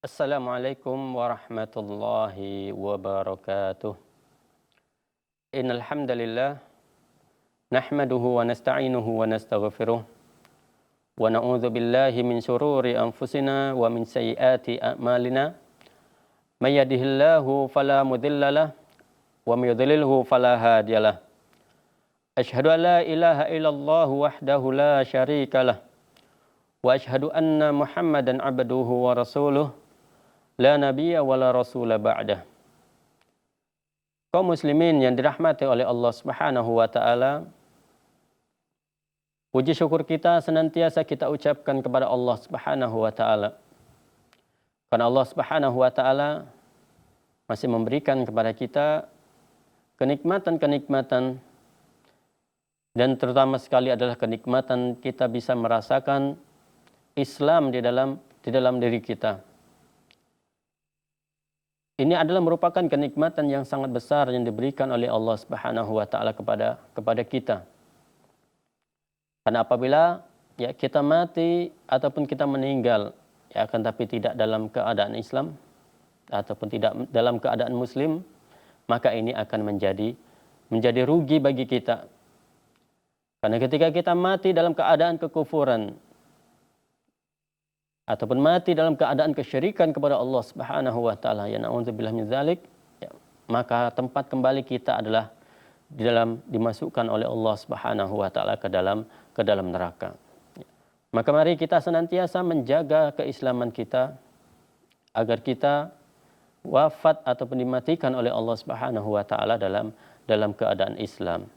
Assalamualaikum warahmatullahi wabarakatuh. Innal hamdalillah nahmaduhu wa nasta'inuhu wa nastaghfiruh wa na'udzu billahi min syururi anfusina wa min sayyiati a'malina. May yahdihillahu fala mudhillalah wa may yudlilhu fala hadiyalah. Asyhadu an la ilaha illallah wahdahu la syarikalah wa asyhadu anna Muhammadan abduhu wa rasuluh la nabiyya wa la rasula ba'dah. Kaum muslimin yang dirahmati oleh Allah Subhanahu wa taala, puji syukur kita senantiasa kita ucapkan kepada Allah Subhanahu wa taala. Karena Allah Subhanahu wa taala masih memberikan kepada kita kenikmatan-kenikmatan, dan terutama sekali adalah kenikmatan kita bisa merasakan Islam di dalam diri kita. Ini adalah merupakan kenikmatan yang sangat besar yang diberikan oleh Allah Subhanahu wa taala kepada kita. Karena apabila kita mati ataupun kita meninggal, akan tapi tidak dalam keadaan Islam ataupun tidak dalam keadaan muslim, maka ini akan menjadi rugi bagi kita. Karena ketika kita mati dalam keadaan kekufuran ataupun mati dalam keadaan kesyirikan kepada Allah Subhanahu wa taala, ya na'udzubillah min dzalik, maka tempat kembali kita adalah dimasukkan oleh Allah Subhanahu wa taala ke dalam neraka. Maka mari kita senantiasa menjaga keislaman kita agar kita wafat ataupun dimatikan oleh Allah Subhanahu wa taala dalam keadaan Islam.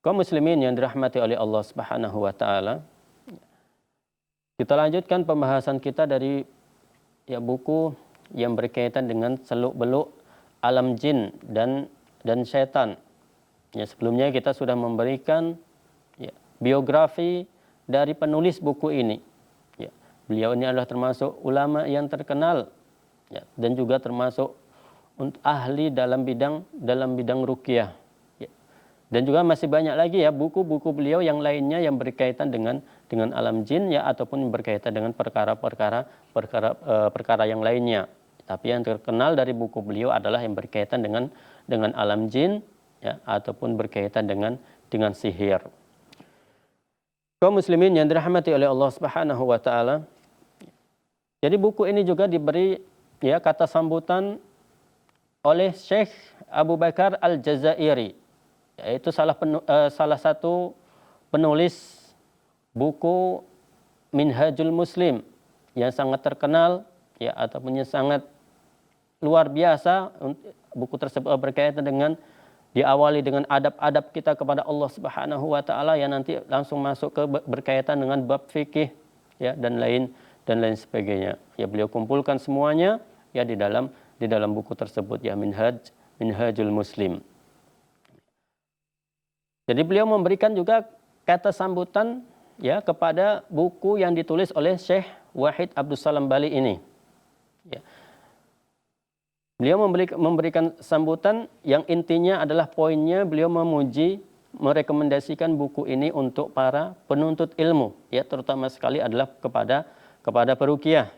Kaum muslimin yang dirahmati oleh Allah Subhanahu wa taala, kita lanjutkan pembahasan kita dari buku yang berkaitan dengan seluk-beluk alam jin dan syaitan. Sebelumnya kita sudah memberikan biografi dari penulis buku ini. Beliau ini adalah termasuk ulama yang terkenal dan juga termasuk ahli dalam bidang ruqyah. Dan juga masih banyak lagi buku-buku beliau yang lainnya yang berkaitan dengan alam jin ataupun berkaitan dengan perkara yang lainnya. Tapi yang terkenal dari buku beliau adalah yang berkaitan dengan alam jin ataupun berkaitan dengan sihir. Kaum muslimin yang dirahmati oleh Allah Subhanahu wa taala. Jadi buku ini juga diberi kata sambutan oleh Syekh Abu Bakar Al-Jazairi, yaitu salah satu penulis buku Minhajul Muslim yang sangat terkenal ataupun yang sangat luar biasa. Buku tersebut berkaitan dengan diawali dengan adab-adab kita kepada Allah Subhanahu wa taala yang nanti langsung masuk ke berkaitan dengan bab fikih dan lain sebagainya. Beliau kumpulkan semuanya di dalam buku tersebut, Minhajul Muslim. Jadi beliau memberikan juga kata sambutan kepada buku yang ditulis oleh Syekh Wahid Abdus Salam Bali ini. Beliau memberikan sambutan yang intinya adalah poinnya beliau merekomendasikan buku ini untuk para penuntut ilmu, terutama sekali adalah kepada peruqyah.